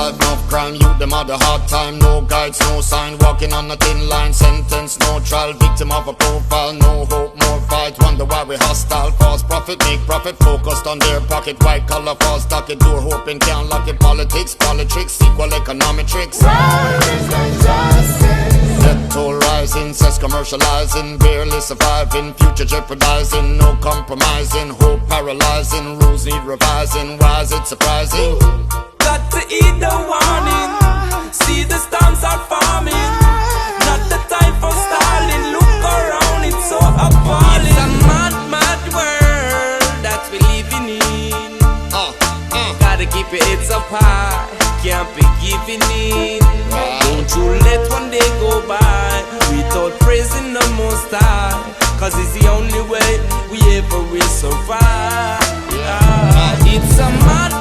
Genocide, no crime, youth them had a hard time. No guides, no sign, walking on a thin line. Sentence, no trial, victim of a profile. No hope, more fight, wonder why we hostile. False profit, make profit, focused on their pocket. White collar, false stocket, door hoping can't lock it. Politics, politics, equal economic tricks. Death toll rising, sex commercializing, barely surviving, future jeopardizing, no compromising, hope paralyzing, rules need revising. Why is it surprising? Got to heed the warning. See the storms are forming. Not the time for stalling. Look around, it's so appalling. It's a mad, mad world that we living in. Gotta keep your heads up high. Can't be giving in. Don't you let one day go by without praising the Most High, 'cause it's the only way we ever will survive. It's a mad